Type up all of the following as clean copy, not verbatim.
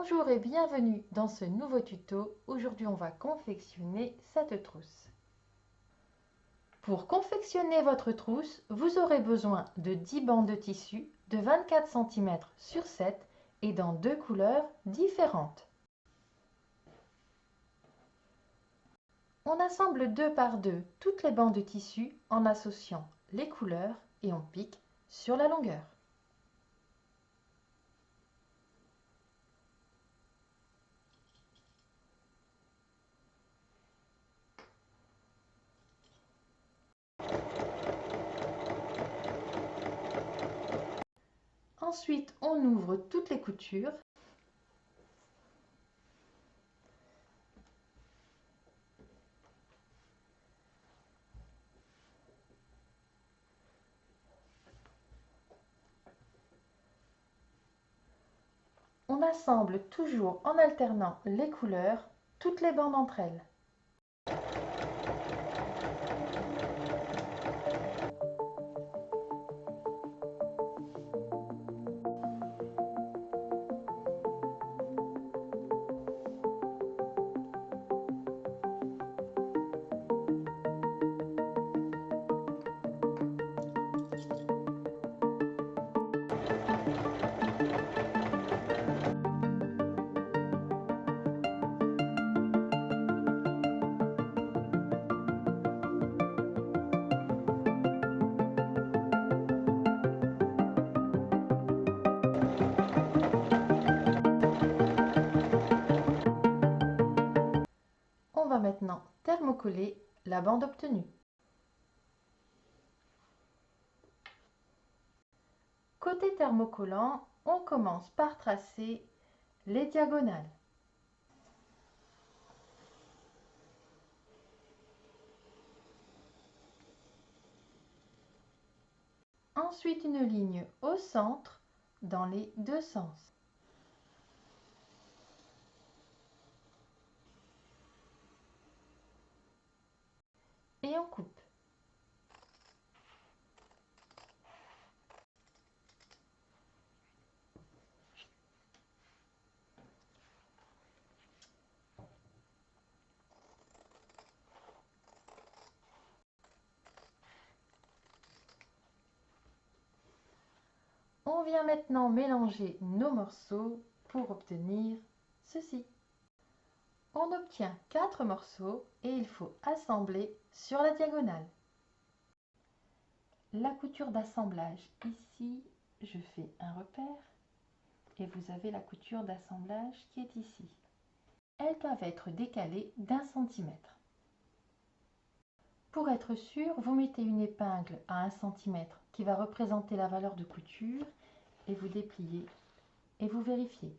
Bonjour et bienvenue dans ce nouveau tuto. Aujourd'hui, on va confectionner cette trousse. Pour confectionner votre trousse, vous aurez besoin de 10 bandes de tissu de 24 cm sur 7 et dans deux couleurs différentes. On assemble 2 par 2 toutes les bandes de tissu en associant les couleurs et on pique sur la longueur. Ensuite, on ouvre toutes les coutures. On assemble toujours en alternant les couleurs, toutes les bandes entre elles. On va maintenant thermocoller la bande obtenue. Côté thermocollant, on commence par tracer les diagonales. Ensuite, une ligne au centre dans les deux sens. Et on coupe. On vient maintenant mélanger nos morceaux pour obtenir ceci. On obtient 4 morceaux et il faut assembler sur la diagonale. La couture d'assemblage, ici, je fais un repère et vous avez la couture d'assemblage qui est ici. Elles doivent être décalées d'1 centimètre. Pour être sûr, vous mettez une épingle à 1 centimètre qui va représenter la valeur de couture et vous dépliez et vous vérifiez.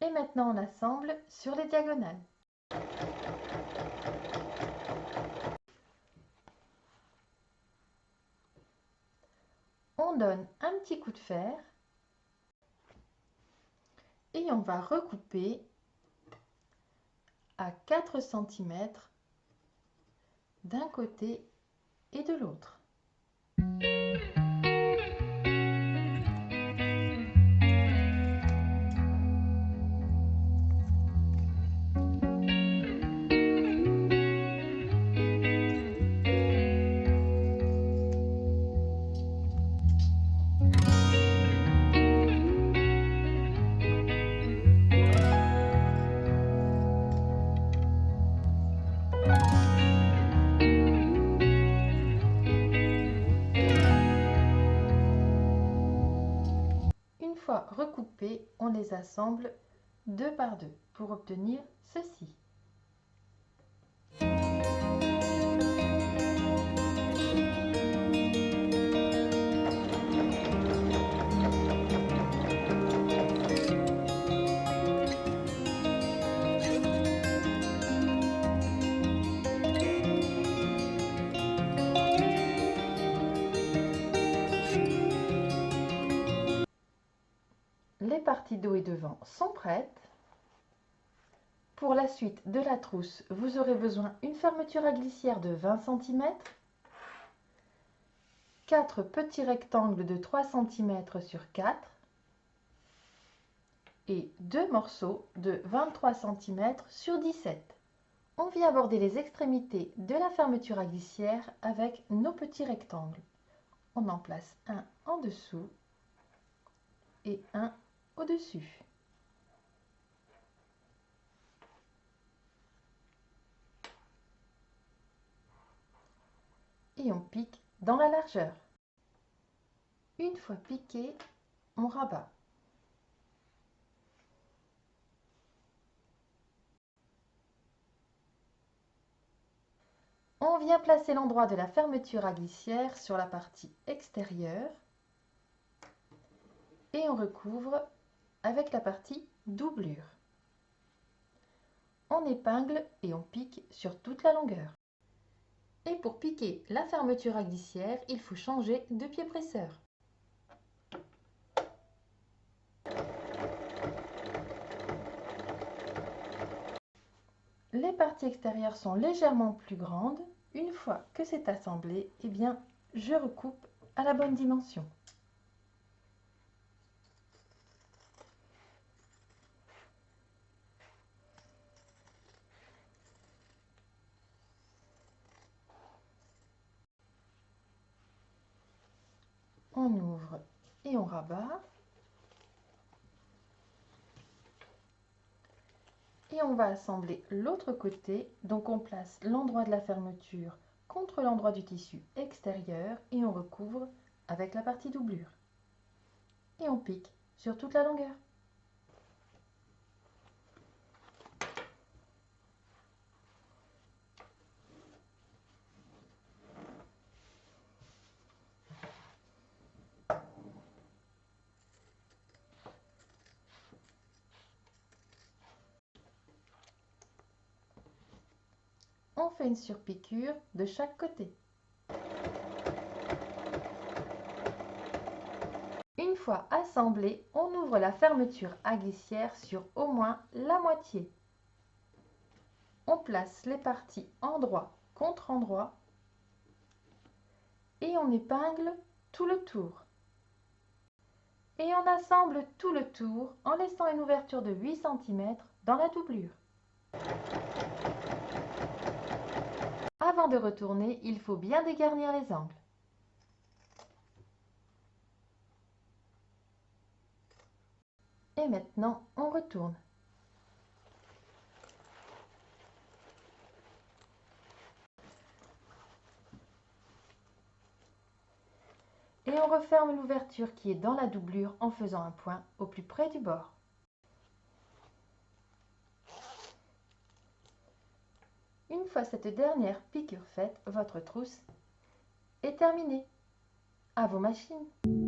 Et maintenant on assemble sur les diagonales. On donne un petit coup de fer et on va recouper à 4 cm d'un côté et de l'autre. Une fois recoupés, on les assemble 2 par 2 pour obtenir ceci. dos et devant sont prêtes. Pour la suite de la trousse, vous aurez besoin d'une fermeture à glissière de 20 cm, 4 petits rectangles de 3 cm sur 4 et 2 morceaux de 23 cm sur 17. On vient aborder les extrémités de la fermeture à glissière avec nos petits rectangles. On en place un en dessous et un au-dessus. Et on pique dans la largeur. Une fois piqué, on rabat. On vient placer l'endroit de la fermeture à glissière sur la partie extérieure et on recouvre avec la partie doublure. On épingle et on pique sur toute la longueur. Et pour piquer la fermeture à glissière, il faut changer de pied presseur. Les parties extérieures sont légèrement plus grandes. Une fois que c'est assemblé, eh bien, je recoupe à la bonne dimension. On ouvre et on rabat. Et on va assembler l'autre côté. Donc on place l'endroit de la fermeture contre l'endroit du tissu extérieur et on recouvre avec la partie doublure. Et on pique sur toute la longueur. On fait une surpiqûre de chaque côté. Une fois assemblé, on ouvre la fermeture à glissière sur au moins la moitié. On place les parties endroit contre endroit et on épingle tout le tour. Et on assemble tout le tour en laissant une ouverture de 8 cm dans la doublure. Avant de retourner, il faut bien dégarnir les angles. Et maintenant, on retourne. Et on referme l'ouverture qui est dans la doublure en faisant un point au plus près du bord. Une fois cette dernière piqûre faite, votre trousse est terminée. À vos machines.